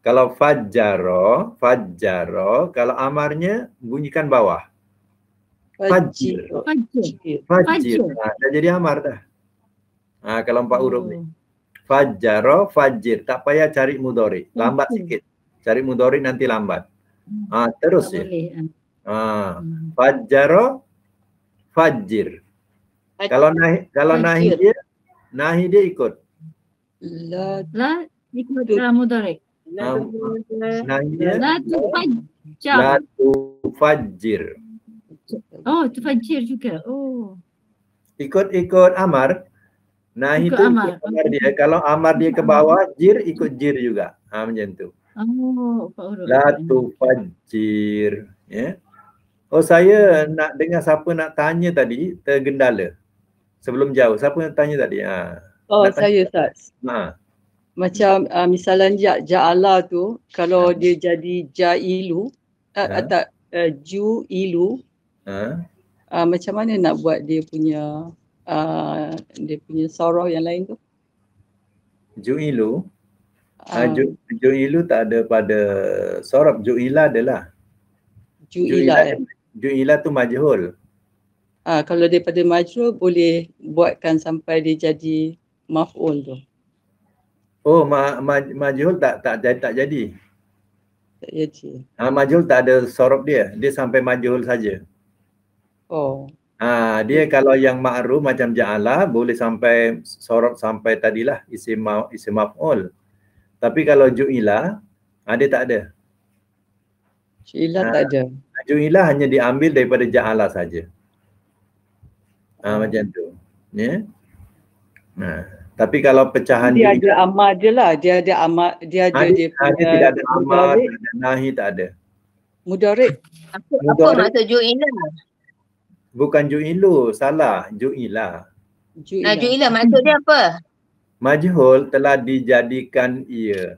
Kalau fajjaro, kalau amarnya bunyikan bawah. Fajir. Dah jadi amar dah. Kalau 4 huruf ni. Fajjaro, fajir. Tak payah cari mudhari. Lambat sikit. Cari mudhari nanti lambat. Terus ya. Fajjaro, fajir. Kalau nahi dia ikut. La ikut dalam mudhari. Nahi dia La tufajjar. la tufajjir. Oh, tufajjir juga. Oh. Ikut amar. Nahi Ikut tu amar. ikut amar dia. Kalau amar dia ke bawah, jir ikut jir juga. Macam tu. Oh, 4 huruf. La tufajjir. Ya. Oh, saya nak dengar siapa nak tanya tadi, tergendala. Sebelum jauh, siapa nak tanya tadi? Oh, saya Ustaz. Macam misalnya ja'ala tu, kalau dia jadi ja'ilu, atau ju'ilu, macam mana nak buat dia punya sorah yang lain tu? Ju'ilu. Ju'ilu tak ada pada sorab. Ju'ila adalah. Ju'ila tu majhul. Kalau daripada majrur boleh buatkan sampai dia jadi maf'ul tu. Oh, majhul tak jadi. Tak jadi. Majhul tak ada sorab dia. Dia sampai majhul saja. Oh. Dia kalau yang ma'ruf macam ja'ala boleh sampai sorot sampai tadilah isim maf'ul. Tapi kalau ju'ila dia tak ada. Ju'ila tak ada. Ju'ila hanya diambil daripada ja'ala saja. Macam tu. Ya. Tapi kalau pecahan dia ada amal je lah. Dia ada amal, dia ada dia punya tidak ada amal, tak ada nahi, tak ada. Mudarik. Apa maksud ju'ila? Bukan ju'ilu, salah. Ju'ila. Ju'ila maksud dia apa? Majhul telah dijadikan ia.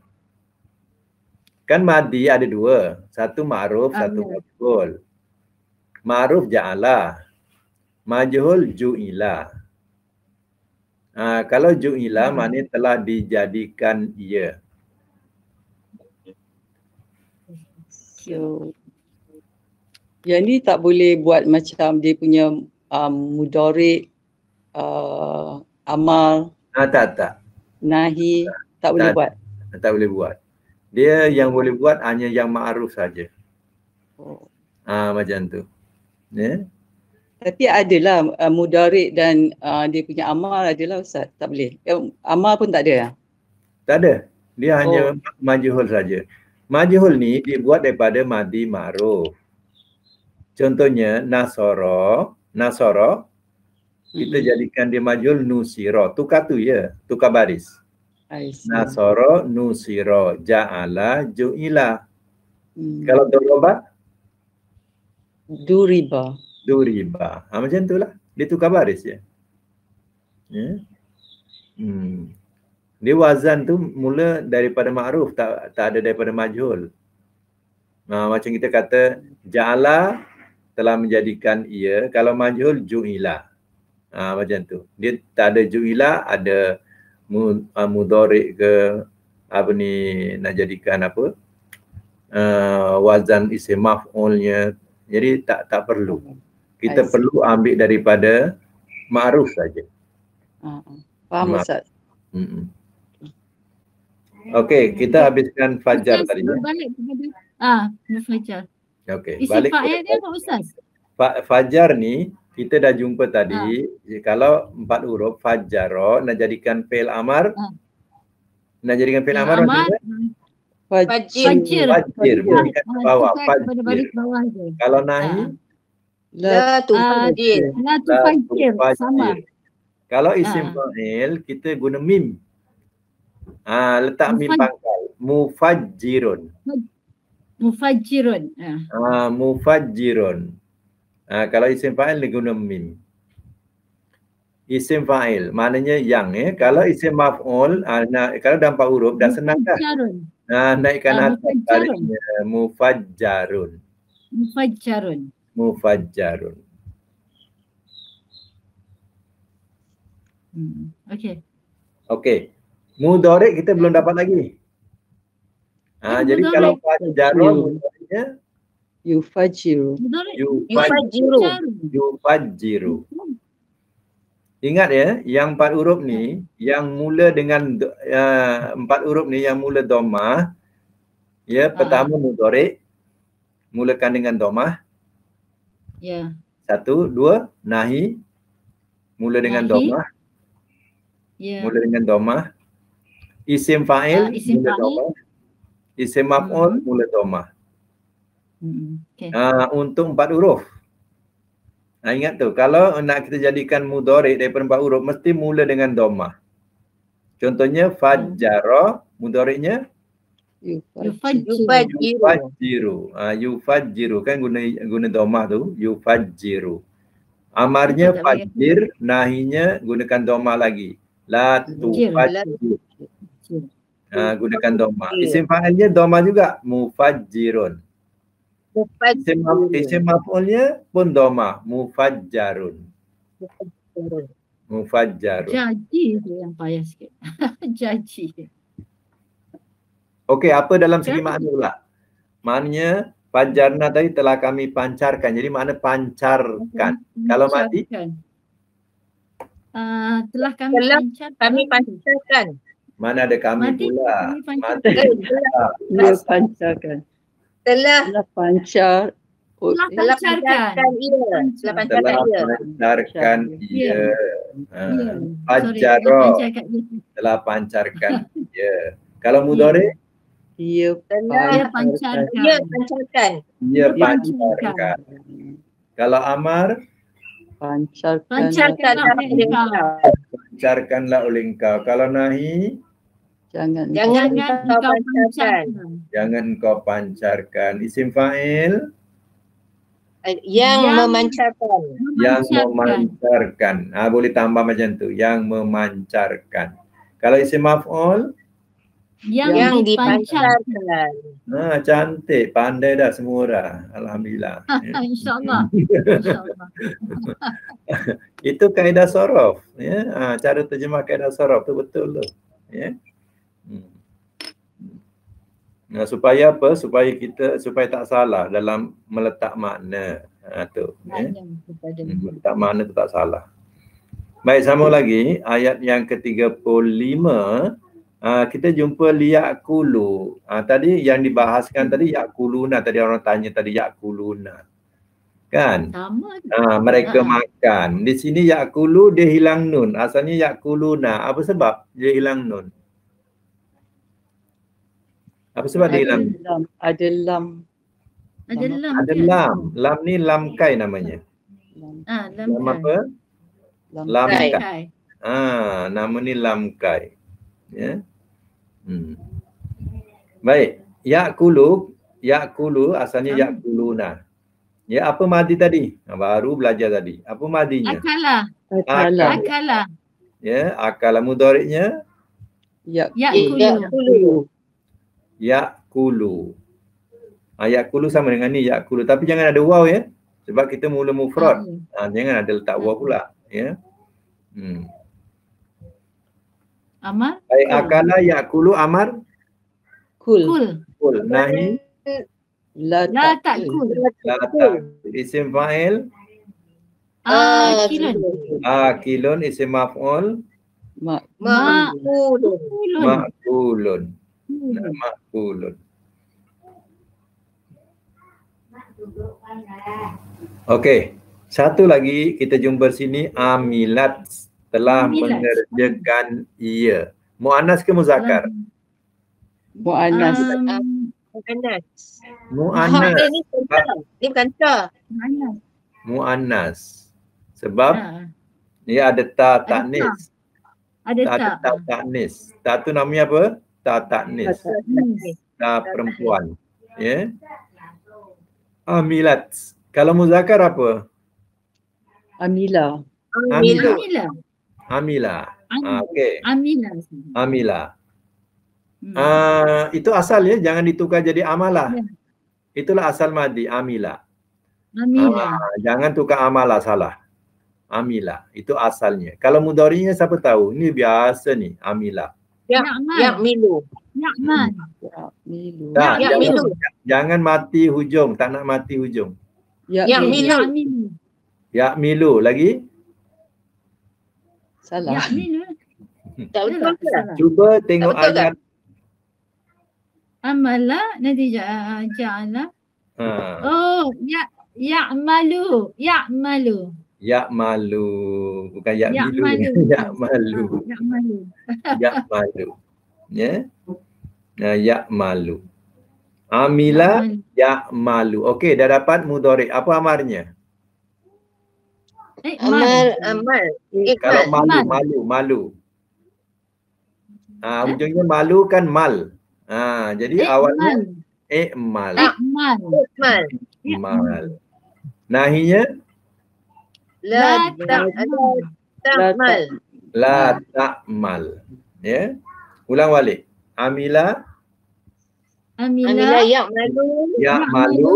Kan madi ada dua. Satu ma'ruf, satu majhul. Ma'ruf ja'ala. Majhul ju'ila. Kalau ju'ila maknanya telah dijadikan ia. So, yang ni tak boleh buat macam dia punya mudarik, amal, Tak. nahi, tak boleh buat. Tak boleh buat. Dia yang boleh buat hanya yang ma'ruf saja. Macam tu. Ya. Tapi adalah mudarik dan dia punya amal adalah Ustaz. Tak boleh. Amal pun tak ada. Tak ada. Dia hanya majhul saja. Majhul ni dibuat daripada madi ma'ruf. Contohnya nasara kita jadikan dia majhul nusira. Tukar tu ya, tukar baris. Nasara nusira ja'ala ju'ila. Kalau doroba duriba. Macam tu lah. Dia tukar baris je. Ya. Dia wazan tu mula daripada ma'ruf, tak ada daripada majhul. Macam kita kata ja'ala telah menjadikan ia, kalau majhul ju'ila. Macam tu. Dia tak ada ju'ila, ada mudarik ke apa ni, nak jadikan apa? Wazan isim maf'ulnya. Jadi tak perlu. Kita perlu ambil daripada ma'ruf saja. Faham Ustaz? Okey, kita habiskan fajar tadi. Balik kepada fajar. Okey, Isim balik fa'il dia apa Ustaz? Fajar ni kita dah jumpa tadi. Kalau 4 huruf fajaro nak jadikan fi'il amar. Nak jadikan fi'il amar macam mana? Fajir. Berikan ke bawah. Baris bawah je. Kalau nahi La tufajir. La tufajir sama. Kalau isim fa'il kita guna mim. Letak mim pangkal. Mufajjirun. Mufajjirun. Kalau isim fa'il dia guna mim. Isim fa'il maknanya yang Kalau isim maf'ul kalau dah 4 huruf dah senang dah. Naikkan atas barisnya mufajjarun. Okey. Mudarik kita belum dapat lagi. Jadi kalau fajjarun mudoriknya yufajiru. Ingat ya, yang 4 huruf ni yang mula dengan 4 huruf ni yang mula dhammah. Ya, pertama mudarik mulakan dengan dhammah. Ya. 1, 2 nahi mula dengan dhammah. Ya. Mula dengan dhammah. Isim fa'il mula dhammah. Isim maf'ul mula dhammah. Untuk 4 huruf. Ingat tu, kalau nak kita jadikan mudarik daripada 4 huruf mesti mula dengan dhammah. Contohnya fajjara, mudariknya yufajiru. Kan guna dhammah tu, yufajiru. Amarnya fajir, nahinya gunakan dhammah lagi. La tufajir. Gunakan dhammah. Isim fa'ilnya dhammah juga, mufajjirun. Isim maf'ulnya pun dhammah, mufajjarun. Jaji tu yang payah sikit. Jaji. Okey, apa dalam segi makna pula? Maknanya fajarna tadi telah kami pancarkan. Jadi makna pancarkan. Kalau mati? Telah kami pancarkan. Mana ada kami mati, pula? Kami pancarkan. Dia pancarkan. Telah pancar Telah Telah pancarkan. pancarkan ia. Telah pancarkan Telah ia. pancarkan ia. Ya. Pancara. Telah pancarkan ia. Telah pancarkan ia. Kalau mudhari, Ia Telah pancarkan. ia pancarkan. ia Pancarkan. pancarkan. Kalau amar, Pancarkanlah oleh engkau. pancarkanlah oleh engkau. Kalau nahi, Jangan Jangan Jangan engkau engkau pancarkan. pancarkan. jangan engkau pancarkan. Isim fa'il, Yang Yang memancarkan. yang Memancarkan. memancarkan. Boleh tambah macam tu. Yang memancarkan. Kalau isim maf'ul, Yang dipancarkan. dipancarkan. cantik. Pandai dah semua orang. Alhamdulillah. InsyaAllah. InsyaAllah. Itu kaedah sorof. Ya. Cara terjemah kaedah sorof tu betul tu. Ya. Nah, supaya apa? Supaya tak salah dalam meletak makna. Tu. Ya. Meletak makna tu tak salah. Baik, sama lagi ayat yang ke-35. Kita jumpa liyakulu. Tadi yang dibahaskan tadi yakuluna. Tadi orang tanya tadi yakuluna. Kan? Sama. Mereka makan. Di sini yakulu dia hilang nun. Asalnya yakuluna. Apa sebab dia hilang nun? Apa sebab dia hilang? Ada lam. Ada lam. Ada lam. Lam ni lam kai namanya. Lam Lam apa? Lam Kai. kai. Nama ni lam kai. Ya. Baik. Yakulu asalnya yakuluna. Ya, apa madi tadi? Baru belajar tadi. Apa madinya? Akala. Ya, akala mudhari'nya Yakulu. yakulu. Yakulu sama dengan ni yakulu, tapi jangan ada waw ya. Sebab kita mula mufrad. Jangan ada letak waw pula, ya. Amar. Baik, akala yakulu amar Kul. nahi La takul. la ta'kul. Isim fa'il Akilun. akilun, isim maf'ul Ma'kulun. ma'kulun. Ma'kulun. Okey, satu lagi kita jumpa sini amilat, telah mengerjakan ia. Muannas ke muzakkar? Mu'annas. Mu'annas. Muannas. Ni bukan ta. Muannas. Sebab dia ada ta taknis. Ada Ta taknis. Ta tu namanya apa? Ta taknis. Ta perempuan. Ya. Amilat. Kalau muzakkar apa? Amila. Milu. Amila. Okey. Amila. Itu asal ya, jangan ditukar jadi amalah. Itulah asal madi, amila. Jangan tukar amalah, salah. Amila, itu asalnya. Kalau mudhari'nya siapa tahu? Ini biasa ni, amila. Milu. Jangan mati hujung, tak nak mati hujung. Milu. Lagi? Salah. Tak betul ke? Cuba tengok Tak betul ayat. Amala nanti ja'ala. Oh, ya'malu. Ya'malu, bukan ya'milu. Ya'malu. Ya'malu. Ya. Ya'malu. Amila ya'malu. Okey, dah dapat mudhari'. Apa amarnya? Amal. Kalau malu. Ujungnya malu kan mal. Jadi awalnya i'mal. Mal. Nahinya La ta'mal. la ta'mal. Ya. Ulang balik. Amila ya'malu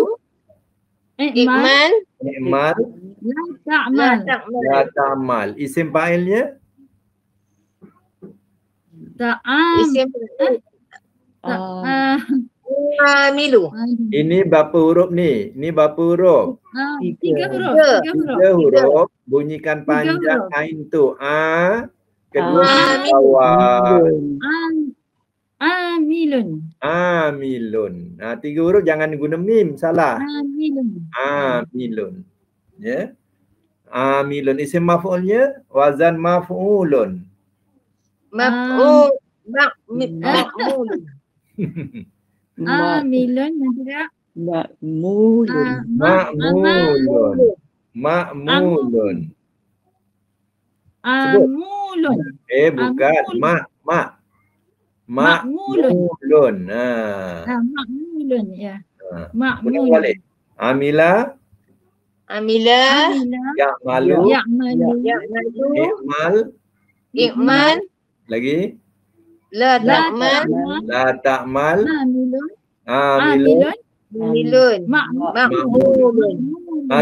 Ikmal. i'mal La la ta'mal. Isim fa'ilnya Isim Milu. ini berapa huruf ni? Ni berapa huruf? 3 huruf. 3 huruf. Bunyikan panjang ain tu. Kedua Amin. bawah. Amilun. Amilun. 3 huruf jangan guna mim, salah. Amilun. Amilun. Ya. Amilun. Isim maf'ulnya wazan maf'ulun. Maf'ul. Ma'mul. Amilun nanti tak? Ma'mulun. Ma'mulun. Ma'mulun. Amulun. Bukan. Ma'mulun. Ma'mulun. Ma'mulun ya. Ulang Ma'mulun. balik. Amila Amila. ya'malu Ya'malu. Ya'malu. i'mal I'mal. lagi La ta'mal. la ta'mal Amilun. amilun. Milun. Ma'mulun.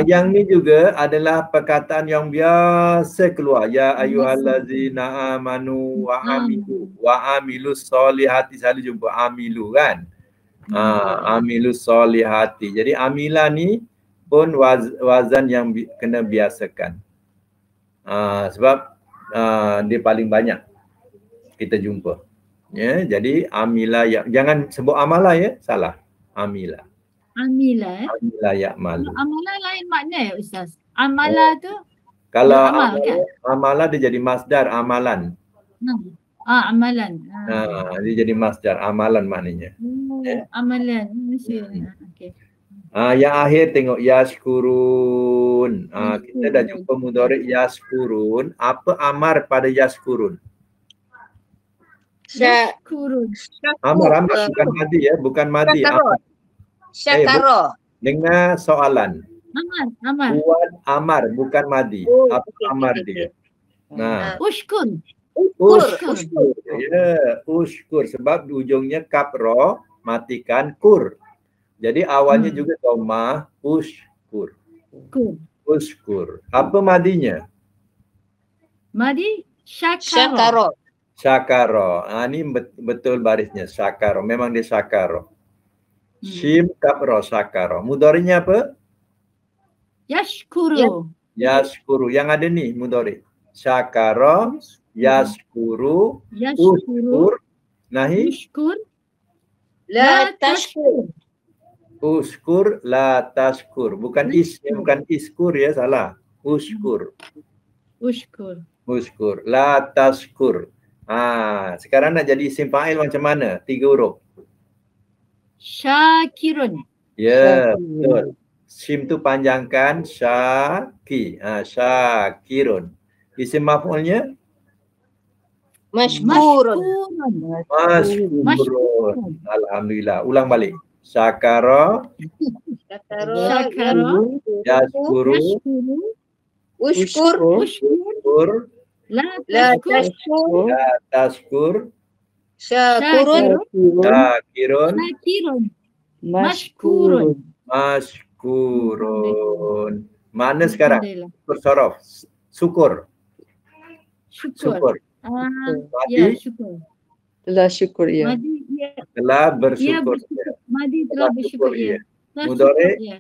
Yang ni juga adalah perkataan yang biasa keluar. Ya ayyuhallazina amanu wa amilus solihati. Selalu jumpa amilu kan. Amilus solihati. Jadi amila ni pun wazan yang kena biasakan. Sebab dia paling banyak kita jumpa. Ya, jadi amila jangan sebut amalah ya, salah. Amila. Amila. Amila ya'malu. Amalah lain makna ya Ustaz. Amalah tu Kalau amal, kan? amalah dia jadi masdar amalan. Amalan. Dia jadi masdar amalan maknanya. Amalan. Okey. Yang akhir tengok yashkurun. Kita dah jumpa mudhari' yashkurun. Apa amar pada yashkurun? Yashkurun. Amar bukan madi ya, bukan madi. Syakara. Dengar soalan. Amar. Buat amar bukan madi. Apa amar dia? Ushkur. Ushkur. Ya, ushkur sebab di ujungnya kaf ra matikan kur. Jadi awalnya juga dhammah ushkur. Ushkur. Apa madinya? Madi syakara. Syakara. Ini betul barisnya syakara. Memang dia syakara. Shim kaf ra syakara. Mudhari'nya apa? Yashkuru. Yashkuru. Yang ada ni mudhari'. Syakara, yashkuru, ushkur, nahi Ushkur. La tashkur. Ushkur la tashkur. Bukan bukan iskur ya, salah. Ushkur. Ushkur. La tashkur. Sekarang nak jadi isim fa'il macam mana? 3 huruf. Syakirun. Ya, betul. Sim tu panjangkan syakirun. Isim maf'ulnya Mashkurun. mashkurun. Alhamdulillah. Ulang balik. Syakara, yashkuru, Ushkur. ushkur, La tashkur. tashkur, Syakurun. syakirun, Mashkurun. mashkurun. Mana sekarang? Sorof. Syukur. Syukur. Madi Ya, syukur. Telah syukur ya. Madi ya. telah bersyukur. Madi telah bersyukur ya. Mudhari'?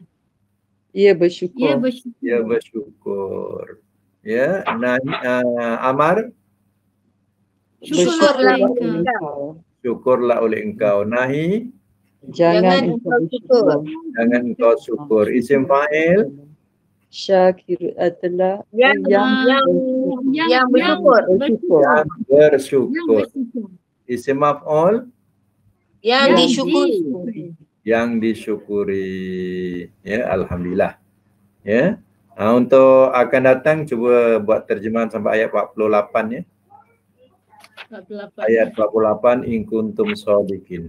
Ia bersyukur. Ya bersyukur. Ya, amar Syukurlah engkau. syukurlah oleh engkau. Nahi Jangan engkau syukur. jangan engkau syukur. Isim fa'il Syakir adalah Yang bersyukur. yang bersyukur. Isim maf'ul Yang disyukuri. yang disyukuri. Ya, alhamdulillah. Ya. Untuk akan datang cuba buat terjemahan sampai ayat 48 ya. 48. Ayat 48 in kuntum shadiqin.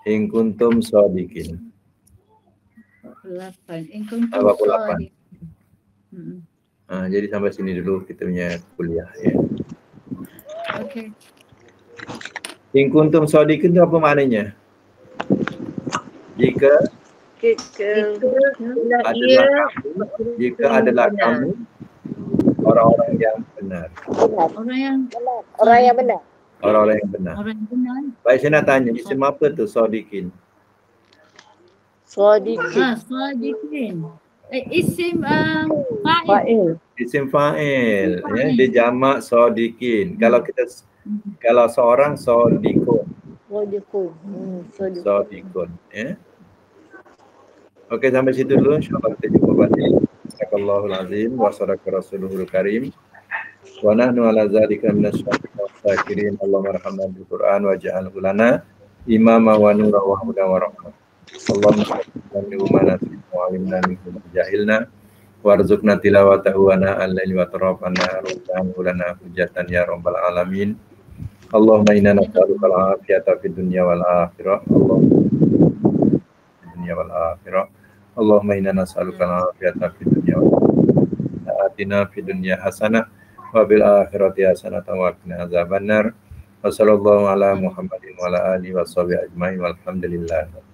In kuntum shadiqin. 48. 48. Jadi sampai sini dulu kita punya kuliah ya. Okey. In kuntum shadiqin itu apa maknanya? Jika adalah kamu orang-orang yang benar. Orang yang benar. Orang-orang yang benar. Orang yang benar. Baik, saya nak tanya, isim apa tu shadiqin? Sadiqin. Sadiqin. Isim fa'il. Fa'il. Isim fa'il. Ya, Fa'il. dia jamak sodikin. Kalau seorang sodikun. Sodikun. Ya. Okey, sampai situ dulu. InsyaAllah kita jumpa balik. Astagfirullahal azim wa sadaka rasuluhul karim. Wa nahnu ala zalika minasyaitonir rajim. Allahumma arhamna bil Qur'an waj'alhu lana imama wa nura wa huda wa rahmah. Allahumma salli wa nasib wa alimna minhu jahilna warzuqna tilawatahu wa na'al-laili wa tarafana lana hujatan ya rabbal alamin. Allahumma inna nas'aluka al-afiyata fid dunya wal akhirah. Allahumma inna nas'aluka al-afiyata fid dunya wal akhirah. Atina fid dunya hasanah wa bil akhirati hasanah wa qina azabannar. Wa sallallahu ala Muhammadin wa ala alihi wa sahbihi ajmain walhamdulillah.